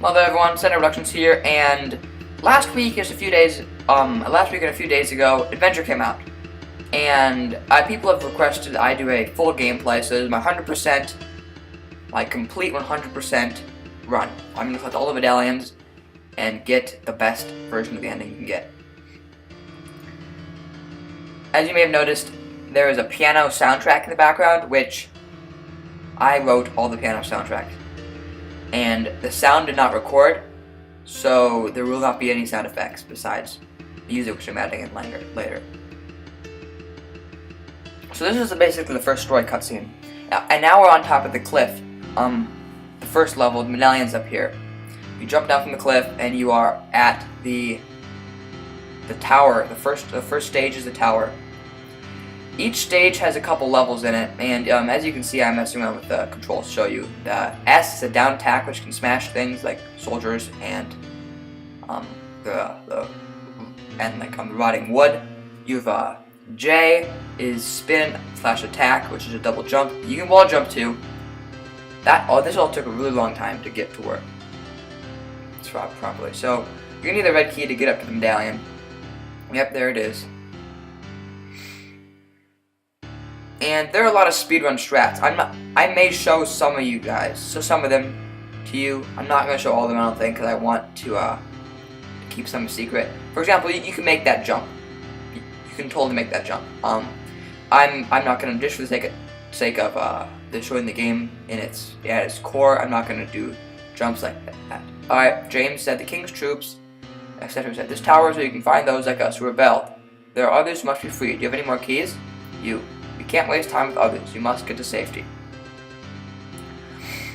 Hello there everyone, Saturn Productions here, and last week and a few days ago, Adventure came out. And people have requested I do a full gameplay, so this is my 100%, my complete 100% run. I'm going to collect all the medallions and get the best version of the ending you can get. As you may have noticed, there is a piano soundtrack in the background, which I wrote all the piano soundtracks. And the sound did not record, so there will not be any sound effects besides music, which I'm adding in later. So this is basically the first story cutscene. And now we're on top of the cliff. The first level, the medallion's up here. You jump down from the cliff, and you are at the tower. The first stage is the tower. Each stage has a couple levels in it, and as you can see, I'm messing around with the controls to show you. The S is a down attack, which can smash things like soldiers and the rotting wood. You have J is spin / attack, which is a double jump. You can wall jump too. This all took a really long time to get to work. It's properly. So you're gonna need the red key to get up to the medallion. Yep, there it is. And there are a lot of speedrun strats. I may show some of you guys, some of them to you. I'm not going to show all of them, I don't think, because I want to keep some secret. For example, you can make that jump. You can totally make that jump. I'm not going to, just for the sake of showing the game in its core, I'm not going to do jumps like that. Alright, James said the king's troops, etc. said this tower is where you can find those like us who rebelled. There are others who must be freed. Do you have any more keys? You can't waste time with others. You must get to safety.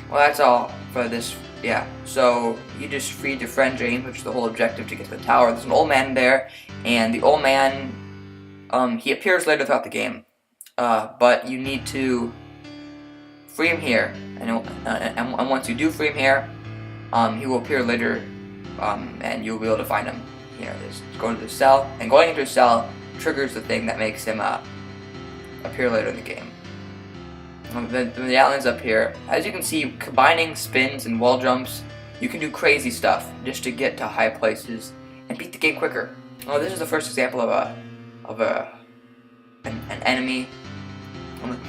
Well, that's all for this. Yeah, so you just freed your friend James, which is the whole objective to get to the tower. There's an old man there, and the old man, he appears later throughout the game, but you need to free him here, and once you do free him here, he will appear later, and you'll be able to find him here. Just go into the cell, and going into the cell triggers the thing that makes him appear later in the game. The medallion's up here. As you can see, combining spins and wall jumps, you can do crazy stuff just to get to high places and beat the game quicker. Oh, this is the first example of an enemy.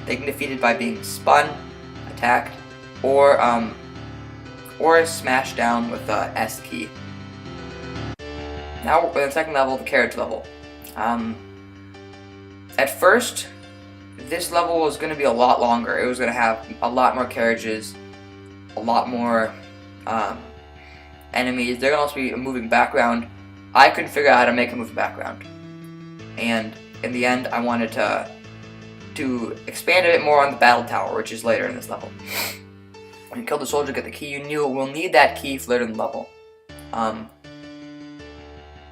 They can be defeated by being spun, attacked, or smashed down with the S key. Now we're in the second level, the carriage level. At first, this level was going to be a lot longer. It was going to have a lot more carriages, a lot more enemies. They're going to also be a moving background. I couldn't figure out how to make a moving background. And in the end, I wanted to expand a bit more on the battle tower, which is later in this level. When you kill the soldier, get the key. You will need that key for later in the level.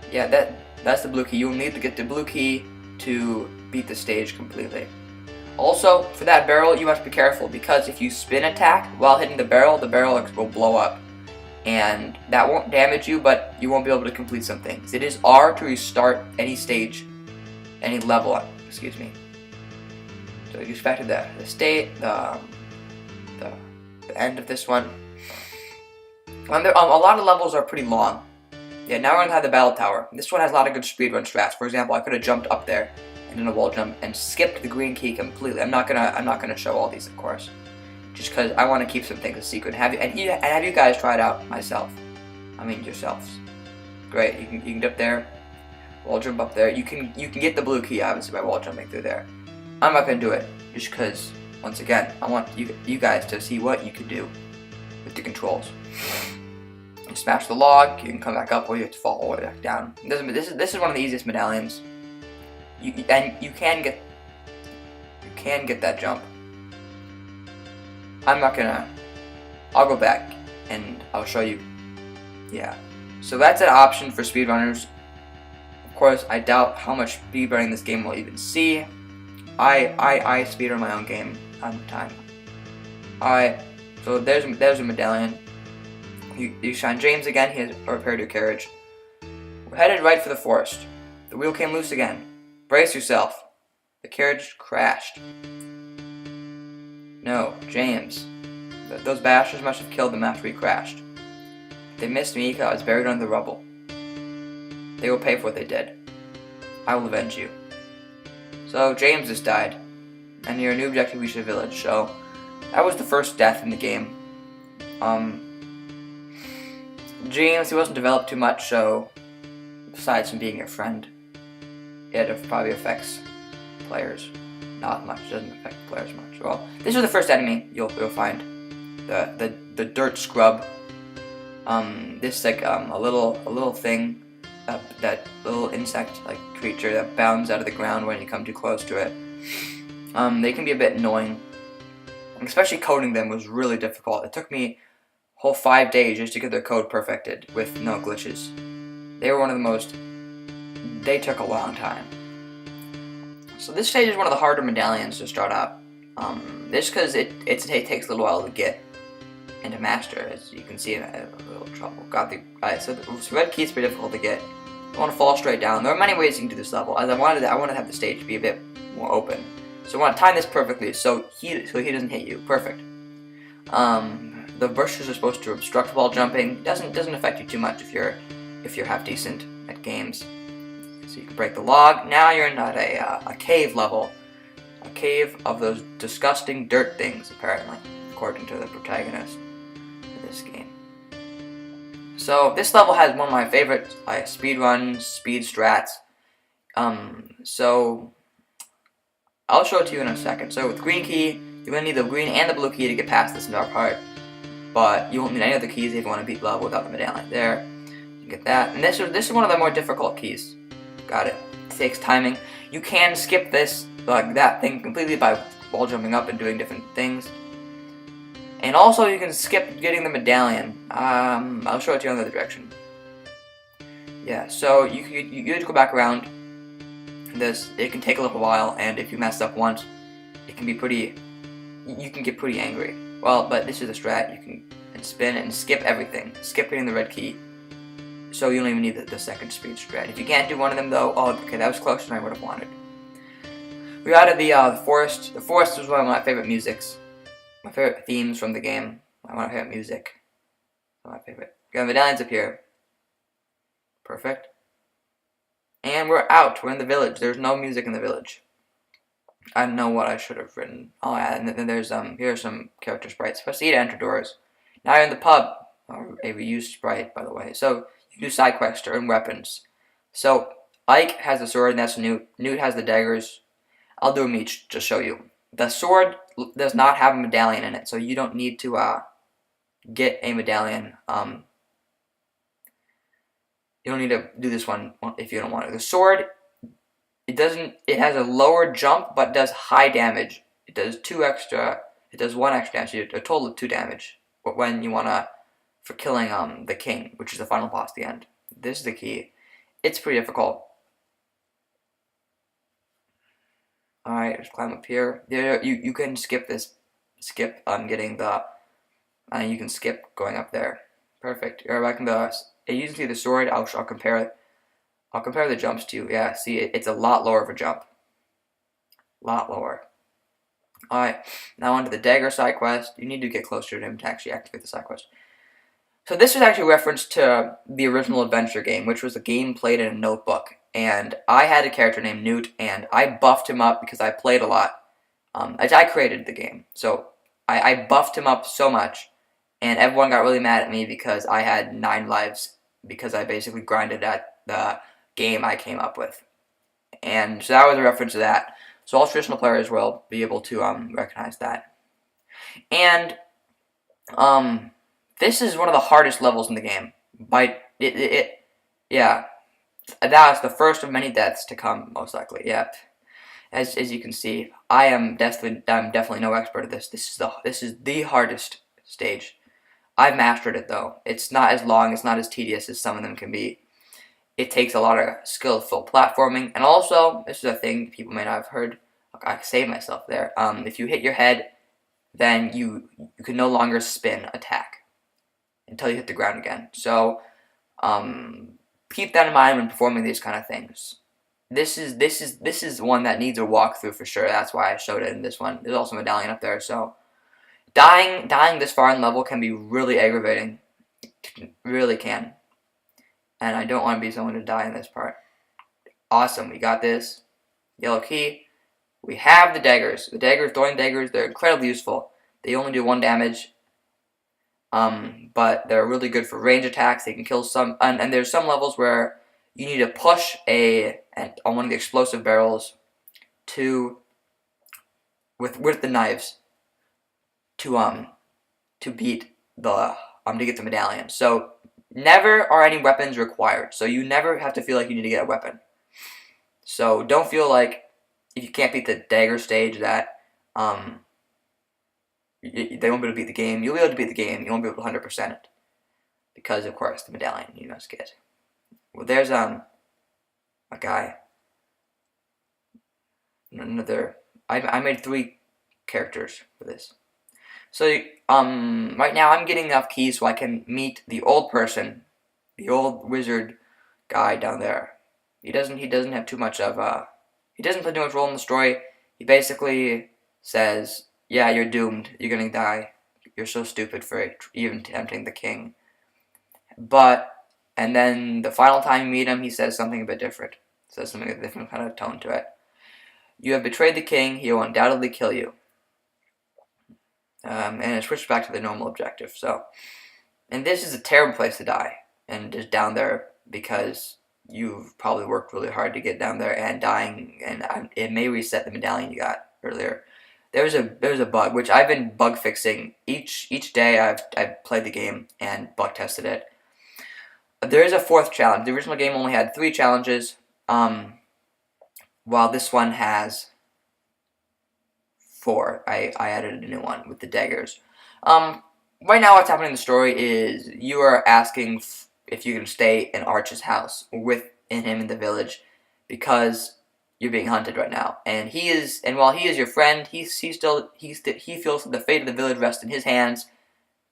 Yeah, that's the blue key. You'll need to get the blue key to beat the stage completely. Also, for that barrel, you must be careful, because if you spin attack while hitting the barrel will blow up. And that won't damage you, but you won't be able to complete some things. It is R to restart any stage, any level, excuse me. So you expected the end of this one. A lot of levels are pretty long. Yeah, now we're gonna have the battle tower. This one has a lot of good speedrun strats. For example, I could have jumped up there and done a wall jump and skipped the green key completely. I'm not gonna show all these, of course, just because I want to keep some things a secret. Have you guys try it out yourselves. Great, you can get up there, wall jump up there. You can get the blue key obviously by wall jumping through there. I'm not gonna do it just because, once again, I want you guys to see what you can do with the controls. You smash the log, you can come back up, or you have to fall all the way back down. This is one of the easiest medallions. You can get that jump. I'll go back and I'll show you. Yeah. So that's an option for speedrunners. Of course, I doubt how much speedrunning this game will even see. I speedrun my own game on time. Alright, so there's a medallion. You shine James again, he has repaired your carriage. We're headed right for the forest. The wheel came loose again. Brace yourself. The carriage crashed. No, James. Those bashers must have killed them after we crashed. They missed me because I was buried under the rubble. They will pay for what they did. I will avenge you. So James just died, and your new objective reached the village. So that was the first death in the game. James, he wasn't developed too much, so besides from being your friend, it probably affects players not much. It doesn't affect players much. Well, this is the first enemy you'll find, the dirt scrub. This is like a little thing, that little insect like creature that bounds out of the ground when you come too close to it. They can be a bit annoying, especially coding them was really difficult. It took me a whole 5 days just to get their code perfected with no glitches. They were one of the most. They took a long time. So this stage is one of the harder medallions to start out. This because it takes a little while to get and to master, as you can see. I have a little trouble. So the red key is pretty difficult to get. You want to fall straight down. There are many ways you can do this level. As I wanted to have the stage be a bit more open. So I want to time this perfectly so he doesn't hit you. Perfect. The bushes are supposed to obstruct wall jumping. Doesn't affect you too much if you're half decent at games. So you can break the log. Now you're in a cave level. A cave of those disgusting dirt things, apparently, according to the protagonist of this game. So this level has one of my favorite speed strats. So I'll show it to you in a second. So with green key, you're going to need the green and the blue key to get past this dark part. But you won't need any other keys if you want to beat level without the medallion there. You get that. And this is one of the more difficult keys. Got it. It takes timing. You can skip this, like that thing, completely by wall jumping up and doing different things. And also you can skip getting the medallion. I'll show it to you in the other direction. Yeah, so you have to go back around. It can take a little while, and if you mess up once, you can get pretty angry. Well, but this is a strat. You can spin and skip everything. Skip getting the red key. So you don't even need the second speed strat. If you can't do one of them though, oh, okay, that was closer than I would have wanted. We got to the forest. The forest was one of my favorite musics. My favorite themes from the game. My favorite music. My favorite. We got medallions up here. Perfect. And we're out. We're in the village. There's no music in the village. I don't know what I should have written. Oh yeah, and then there's here are some character sprites. Press E to enter doors. Now you're in the pub. A reused sprite, by the way. So you do side quests to earn weapons. So Ike has the sword, and that's Newt. Newt has the daggers. I'll do them each to show you. The sword does not have a medallion in it, so you don't need to get a medallion. You don't need to do this one if you don't want to. The sword, it has a lower jump, but does high damage. It does one extra damage, so a total of 2 damage. But when you wanna, for killing the king, which is the final boss at the end. This is the key. It's pretty difficult. Alright, just climb up here. You can skip this. Skip getting the. You can skip going up there. Perfect. You're back in the. Usually the sword. I'll compare. I'll compare the jumps to. Yeah, see, it's a lot lower of a jump. Lot lower. Alright, now on to the dagger side quest. You need to get closer to him to actually activate the side quest. So this was actually a reference to the original adventure game, which was a game played in a notebook. And I had a character named Newt, and I buffed him up because I played a lot. I created the game, so I buffed him up so much, and everyone got really mad at me because I had 9 lives, because I basically grinded at the game I came up with. And so that was a reference to that. So all traditional players will be able to recognize that. And this is one of the hardest levels in the game. Yeah. That's the first of many deaths to come, most likely. Yeah. As you can see, I'm definitely no expert at this. This is the hardest stage. I've mastered it though. It's not as long, it's not as tedious as some of them can be. It takes a lot of skillful platforming, and also this is a thing people may not have heard. I saved myself there. If you hit your head, then you can no longer spin attack until you hit the ground again. So keep that in mind when performing these kind of things. This is one that needs a walkthrough for sure. That's why I showed it in this one. There's also a medallion up there. So dying this far in level can be really aggravating. Really can. And I don't want to be someone to die in this part. Awesome, we got this. Yellow key. We have the daggers. The daggers, throwing daggers, they're incredibly useful. They only do 1 damage. But they're really good for range attacks. They can kill some, and there's some levels where you need to push on one of the explosive barrels with the knives to beat to get the medallion. So never are any weapons required. So you never have to feel like you need to get a weapon. So don't feel like if you can't beat the dagger stage that they won't be able to beat the game. You'll be able to beat the game. You won't be able to 100% it. Because, of course, the medallion you must get. Well, there's a guy. Another. I made 3 characters for this. So, right now I'm getting enough keys so I can meet the old person. The old wizard guy down there. He doesn't have too much of he doesn't play too much role in the story. He basically says, yeah, you're doomed. You're gonna die. You're so stupid for even tempting the king. And then the final time you meet him, he says something a bit different. Says something with a different kind of tone to it. You have betrayed the king. He will undoubtedly kill you. And it switched back to the normal objective. So, and this is a terrible place to die. And just down there because you've probably worked really hard to get down there and dying. And it may reset the medallion you got earlier. There's a bug, which I've been bug fixing each day I've played the game and bug tested it. There is a 4th challenge. The original game only had 3 challenges, while this one has 4. I added a new one with the daggers. Right now what's happening in the story is you are asking if you can stay in Arch's house with him in the village because you're being hunted right now, and while he is your friend, he feels that the fate of the village rests in his hands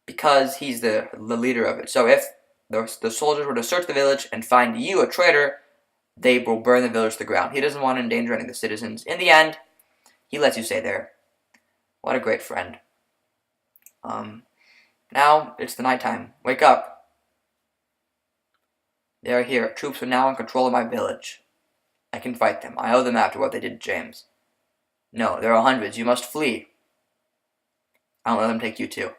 because he's the leader of it. So if the soldiers were to search the village and find you a traitor, they will burn the village to the ground. He doesn't want to endanger any of the citizens. In the end, he lets you stay there. What a great friend. Now it's the nighttime. Wake up. They are here. Troops are now in control of my village. I can fight them. I owe them after what they did to James. No, there are hundreds. You must flee. I won't let them take you too.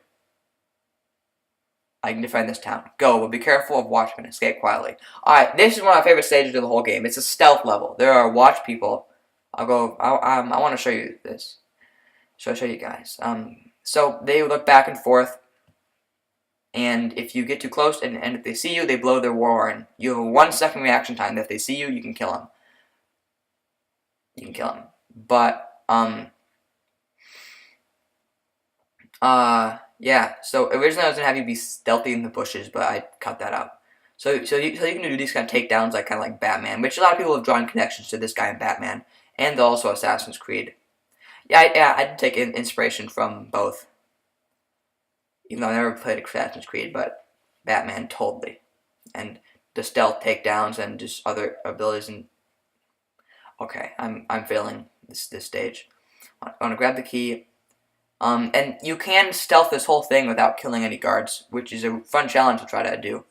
I can defend this town. Go, but be careful of watchmen. Escape quietly. Alright, this is one of my favorite stages of the whole game. It's a stealth level. There are watch people. I want to show you this. So I'll show you guys. So they look back and forth. And if you get too close and if they see you, they blow their war horn. You have a 1-second reaction time. If they see you, you can kill them. But, yeah, so originally I was going to have you be stealthy in the bushes, but I cut that out. So you can do these kind of takedowns kind of like Batman, which a lot of people have drawn connections to this guy in Batman, and also Assassin's Creed. Yeah, I did take inspiration from both. Even though I never played Assassin's Creed, but Batman totally. And the stealth takedowns and just other abilities and... Okay, I'm failing this stage. I want to grab the key. And you can stealth this whole thing without killing any guards, which is a fun challenge to try to do.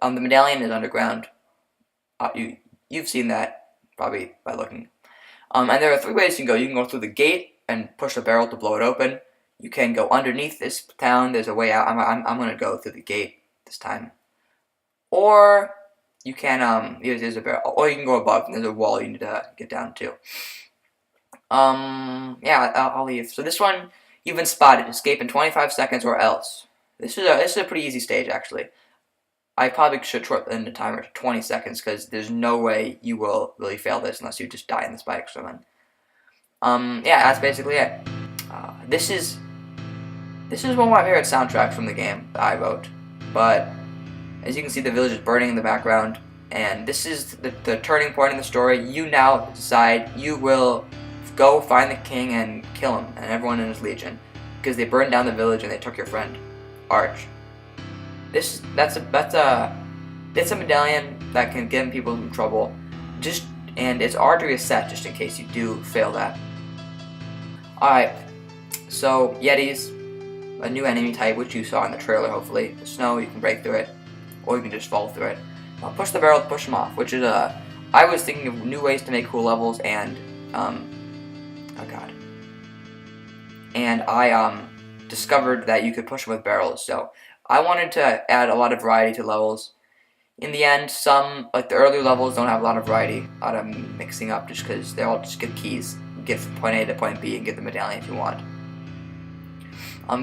The medallion is underground. You've seen that, probably, by looking. And there are 3 ways you can go. You can go through the gate and push the barrel to blow it open. You can go underneath this town. There's a way out. I'm going to go through the gate this time. Or... you can, there's a barrel, or you can go above, and there's a wall you need to get down to. Yeah, I'll leave. So this one, you've been spotted. Escape in 25 seconds or else. This is a pretty easy stage, actually. I probably should shorten the timer to 20 seconds, because there's no way you will really fail this unless you just die in this by accident. Yeah, that's basically it. This is one of my favorite soundtracks from the game that I wrote, but... as you can see, the village is burning in the background, and this is the turning point in the story. You now decide you will go find the king and kill him and everyone in his legion, because they burned down the village and they took your friend, Arch. That's a medallion that can get people in trouble. And it's R to reset just in case you do fail that. Alright, so Yetis, a new enemy type which you saw in the trailer. Hopefully, the snow, you can break through it. or you can just fall through it. Push the barrel to push them off, which is I was thinking of new ways to make cool levels, and oh god, and I discovered that you could push them with barrels. So I wanted to add a lot of variety to levels. In the end, some, like the earlier levels, don't have a lot of variety, a lot of mixing up, just because they're all just get keys. Get from point A to point B and get the medallion if you want.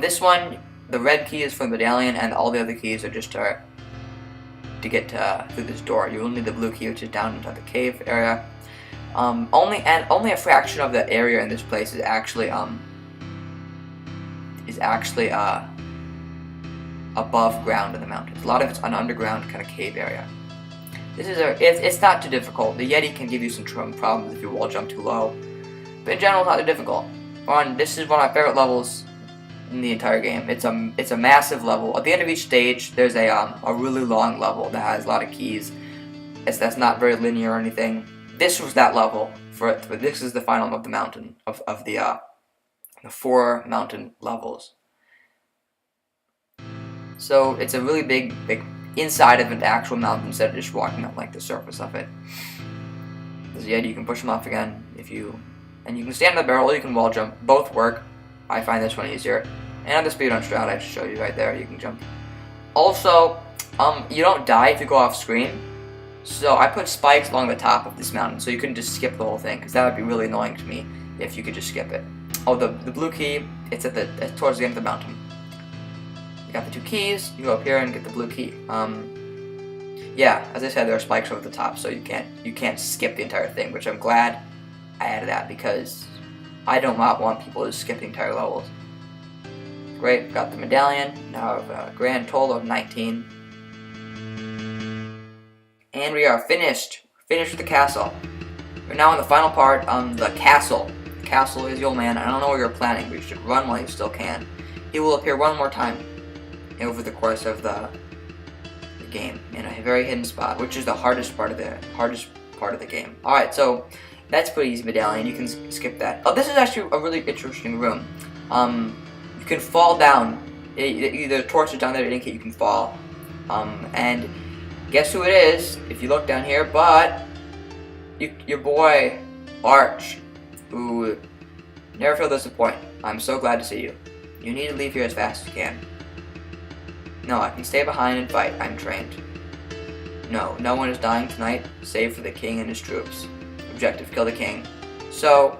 This one, the red key is for the medallion, and all the other keys are just to get through this door. You will need the blue key, which is down into the cave area. Only a fraction of the area in this place is actually above ground in the mountains. A lot of it's an underground kind of cave area. This is it's not too difficult. The Yeti can give you some problems if you wall jump too low, but in general, it's not too difficult. This is one of my favorite levels in the entire game. It's a massive level. At the end of each stage, there's a really long level that has a lot of keys. That's not very linear or anything. This was that level but this is the final of the mountain of the 4 mountain levels. So it's a really big inside of an actual mountain instead of just walking up like the surface of it. There's a Yeti, you can push them off again and you can stand on the barrel or you can wall jump. Both work. I find this one easier. And on the speedrun strat, I just show you right there, you can jump. Also, you don't die if you go off screen. So I put spikes along the top of this mountain, so you couldn't just skip the whole thing, because that would be really annoying to me if you could just skip it. Oh, the blue key, it's towards the end of the mountain. You got the 2 keys, you go up here and get the blue key. Yeah, as I said, there are spikes over the top, so you can't skip the entire thing, which I'm glad I added that, because I don't want people to skip the entire levels. Great, got the medallion, now I have a grand total of 19. And we are finished with the castle. We're now in the final part, the castle. The castle is the old man. I don't know what you're planning, but you should run while you still can. He will appear one more time over the course of the game in a very hidden spot, which is the hardest part of the game. Alright, so that's pretty easy medallion. You can skip that. Oh, this is actually a really interesting room. You can fall down. The torch is down there to indicate you can fall. And guess who it is, if you look down here, but your boy, Arch, who never failed to disappoint. I'm so glad to see you. You need to leave here as fast as you can. No, I can stay behind and fight. I'm trained. No one is dying tonight, save for the king and his troops. Objective, kill the king. So,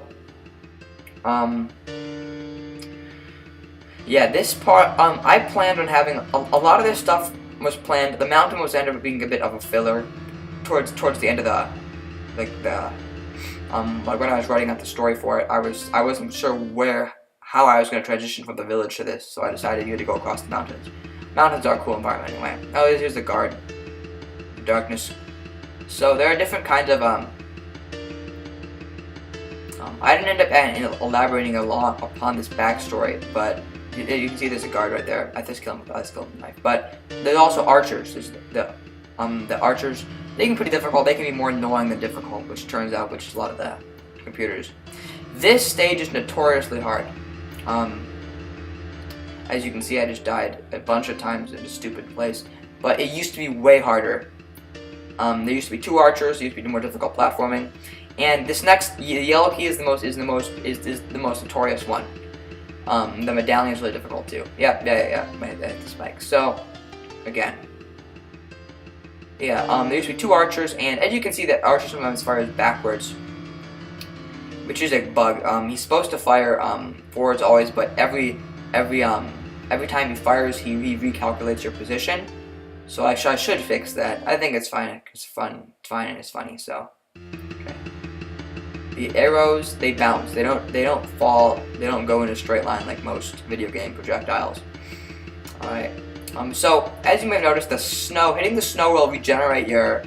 yeah, this part, I planned on having, a lot of this stuff was planned. The mountain was ended up being a bit of a filler towards the end of like when I was writing out the story for it, I wasn't sure how I was going to transition from the village to this, so I decided you had to go across the mountains. Mountains are a cool environment anyway. Oh, here's the guard. Darkness. So there are different kinds of I didn't end up elaborating a lot upon this backstory, but you can see there's a guard right there. I just killed him with a knife. But there's also archers. There's the archers. They can be pretty difficult. They can be more annoying than difficult, which turns out, which is a lot of the computers. This stage is notoriously hard. As you can see, I just died a bunch of times in a stupid place. But it used to be way harder. There used to be 2 archers. There used to be more difficult platforming. And this next, the yellow key is the most notorious one. The medallion is really difficult too. Yeah, the spike. So, again, yeah. There used to be 2 archers, and as you can see, that archer sometimes fires backwards, which is a bug. He's supposed to fire forwards always, but every time he fires, he recalculates your position. So I should fix that. I think it's fine. It's fun. It's fine and it's funny. So. The arrows, they bounce. They don't fall. They don't go in a straight line like most video game projectiles. All right. So as you may have noticed, hitting the snow will regenerate your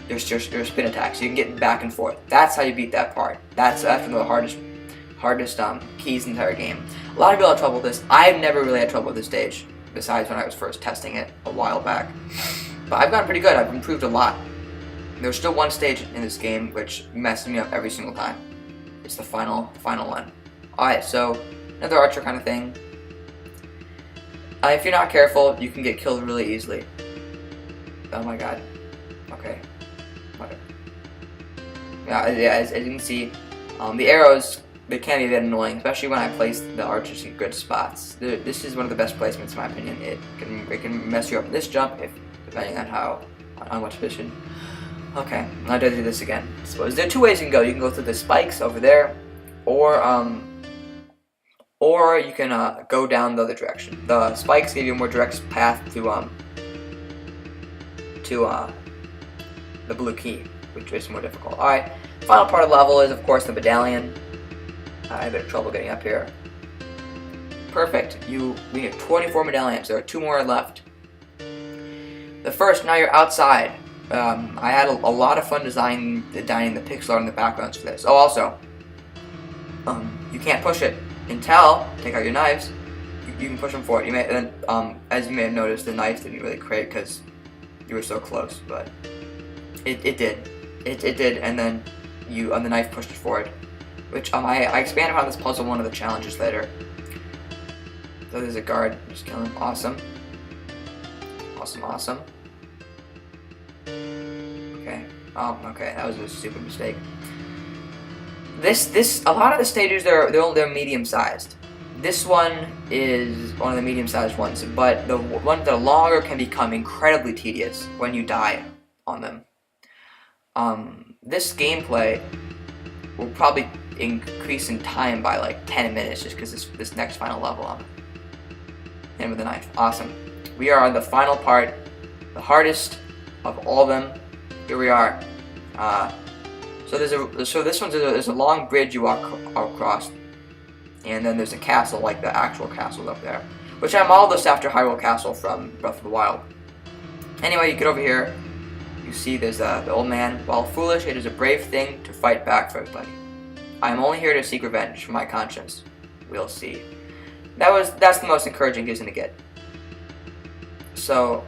spin attack, so you can get back and forth. That's how you beat that part. That's one of the hardest keys in the entire game. A lot of people have trouble with this. I've never really had trouble with this stage, besides when I was first testing it a while back. But I've gotten pretty good. I've improved a lot. There's still one stage in this game which messes me up every single time. It's the final one. Alright, so another archer kind of thing. If you're not careful, you can get killed really easily. Oh my god. Okay. Whatever. Yeah, as you can see, the arrows, they can be a bit annoying, especially when I place the archers in good spots. This is one of the best placements in my opinion. It can mess you up in this jump, depending on what position. Okay, I'll do this again. So there are two ways you can go. You can go through the spikes over there, or you can go down the other direction. The spikes give you a more direct path to the blue key, which is more difficult. Alright, final part of the level is, of course, the medallion. I have a bit of trouble getting up here. Perfect. We have 24 medallions. There are 2 more left. The first, now you're outside. I had a lot of fun designing the pixel art and the backgrounds for this. Oh, also, you can't push it until take out your knives. You can push them forward. As you may have noticed, the knives didn't really create because you were so close, but it did. It did, and then the knife pushed it forward. Which I expand upon this puzzle one of the challenges later. So there's a guard, just kill him. Awesome. Awesome. Okay. Oh, okay, that was a stupid mistake. A lot of the stages they're medium sized. This one is one of the medium sized ones, but the ones that are longer can become incredibly tedious when you die on them. This gameplay will probably increase in time by like 10 minutes just because this next final level him with the knife. Awesome. We are on the final part, the hardest of all of them. Here we are. So there's a long bridge you walk across, and then there's a castle, like the actual castle up there, which I modeled this after Hyrule Castle from Breath of the Wild. Anyway, you get over here. You see there's the old man. While foolish, it is a brave thing to fight back for everybody. I am only here to seek revenge for my conscience. We'll see. That's the most encouraging he's gonna get. So,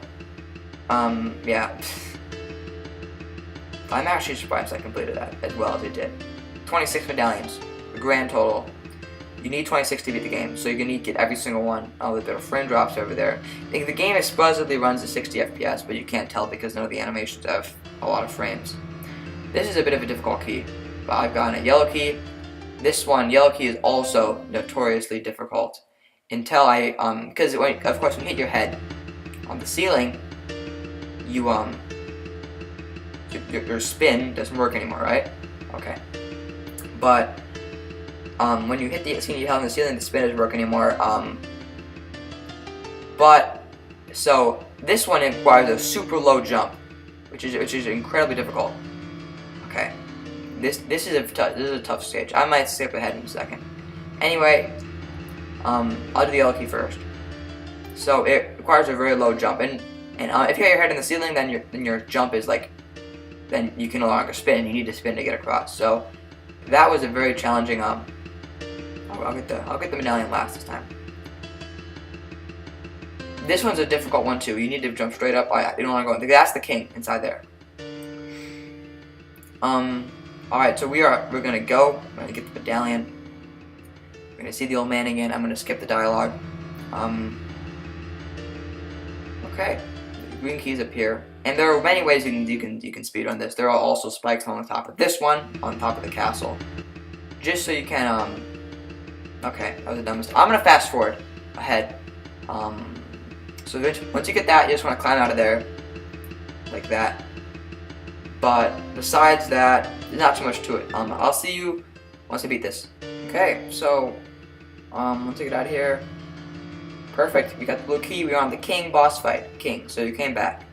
yeah. I'm actually surprised I completed that as well as it did. 26 medallions, the grand total. You need 26 to beat the game, so you're gonna need to get every single one. Oh, the little frame drops over there. The game supposedly runs at 60 FPS, but you can't tell because none of the animations have a lot of frames. This is a bit of a difficult key, but I've gotten a yellow key. This one, yellow key, is also notoriously difficult. Until because of course when you hit your head on the ceiling, your spin doesn't work anymore, right? Okay. But when you hit the head on the ceiling, the spin doesn't work anymore. So this one requires a super low jump, which is incredibly difficult. Okay. This is a tough stage. I might skip ahead in a second. Anyway, I'll do the yellow key first. So it requires a very low jump, and if you hit your head in the ceiling, then your jump is like, then you can no longer spin. You need to spin to get across. So that was a very challenging. I'll get the medallion last this time. This one's a difficult one too. You need to jump straight up. You don't want to go. That's the king inside there. Alright, so we're gonna go. We're gonna get the medallion. We're gonna see the old man again. I'm gonna skip the dialogue. Okay. The green keys appear. And there are many ways you can speed on this. There are also spikes on the top of this one, on top of the castle. Just so you can okay, that was the dumbest. I'm gonna fast forward ahead. So once you get that, you just wanna climb out of there. Like that. But besides that, there's not too much to it. I'll see you once I beat this. Okay, so once I get out of here. Perfect. We got the blue key. We're on the king boss fight. King. So you came back.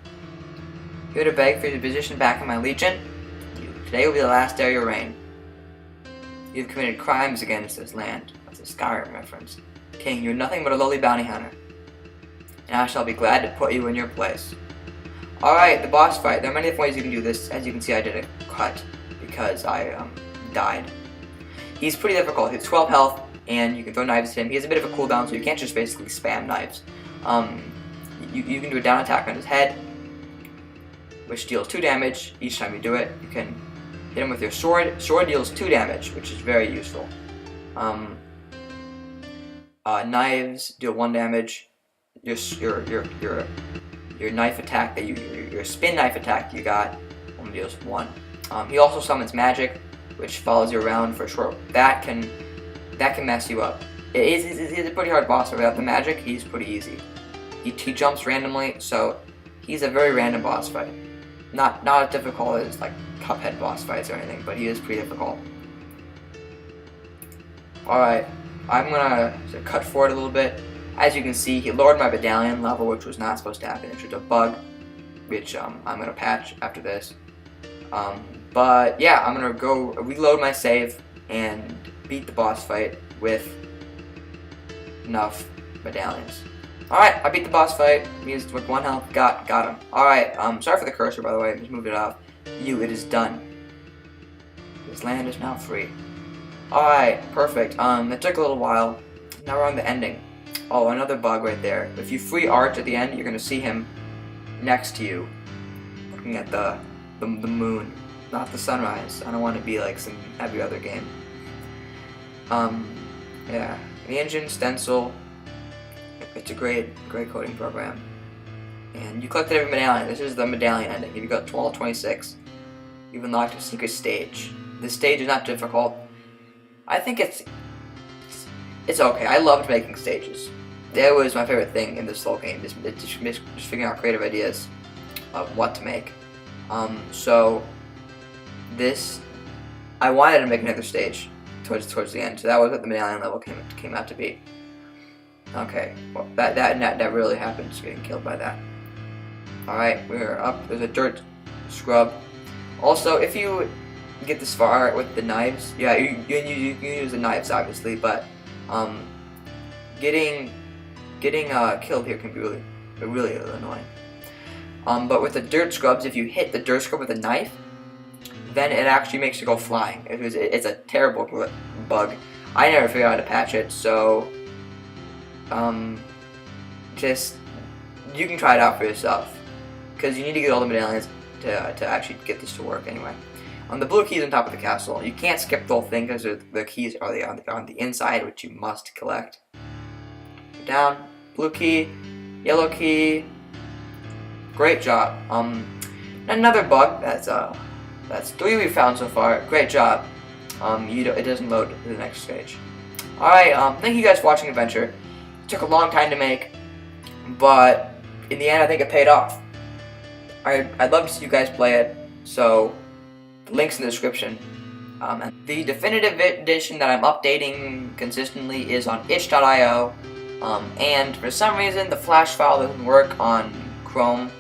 Here to beg for your position back in my legion. Today will be the last day of your reign. You have committed crimes against this land. That's a Skyrim reference. King, you're nothing but a lowly bounty hunter. And I shall be glad to put you in your place. Alright, the boss fight. There are many different ways you can do this. As you can see, I did a cut because I died. He's pretty difficult. He has 12 health, and you can throw knives at him. He has a bit of a cooldown, so you can't just basically spam knives. You can do a down attack on his head, which deals 2 damage each time you do it. You can hit him with your sword. Sword deals 2 damage, which is very useful. Knives deal 1 damage. Your your knife attack that your spin knife attack you got only deals 1. He also summons magic, which follows you around for a short. That can mess you up. He's a pretty hard boss. Without the magic, he's pretty easy. He jumps randomly, so he's a very random boss fight. Not as difficult as like Cuphead boss fights or anything, but he is pretty difficult. Alright, I'm gonna cut forward a little bit. As you can see, he lowered my medallion level, which was not supposed to happen. It's just a bug, which I'm gonna patch after this. But yeah, I'm gonna go reload my save and beat the boss fight with enough medallions. Alright, I beat the boss fight. Used with 1 health. Got him. Alright, sorry for the cursor, by the way. Just moved it off. It is done. This land is now free. Alright, perfect. It took a little while. Now we're on the ending. Oh, another bug right there. If you free Arch at the end, you're gonna see him next to you, looking at the moon, not the sunrise. I don't want to be like some every other game. Yeah, the engine stencil. It's a great coding program. And you collected every medallion. This is the medallion ending. If you got 26, you've unlocked a secret stage. This stage is not difficult. I think it's okay. I loved making stages. That was my favorite thing in this whole game. Just figuring out creative ideas of what to make. So this, I wanted to make another stage towards the end. So that was what the medallion level came out to be. Okay, well that really happened. Just getting killed by that. All right, we're up. There's a dirt scrub. Also, if you get this far with the knives, yeah, you can use the knives obviously, but getting killed here can be really annoying. But with the dirt scrubs, if you hit the dirt scrub with a knife, then it actually makes you go flying. It's a terrible bug. I never figured out how to patch it, so just you can try it out for yourself, because you need to get all the medallions to actually get this to work anyway. The blue key is on top of the castle. You can't skip the whole thing because the keys are on the inside, which you must collect. Down, blue key, yellow key. Great job. Another bug. That's 3 we found so far. Great job. It doesn't load to the next stage. All right. Thank you guys for watching Adventure. It took a long time to make, but in the end, I think it paid off. I'd love to see you guys play it. So. The link's in the description. And the definitive edition that I'm updating consistently is on itch.io. And for some reason, the Flash file doesn't work on Chrome.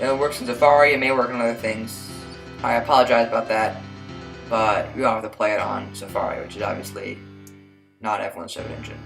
It works in Safari. It may work on other things. I apologize about that. But you don't have to play it on Safari, which is obviously not everyone's favorite engine.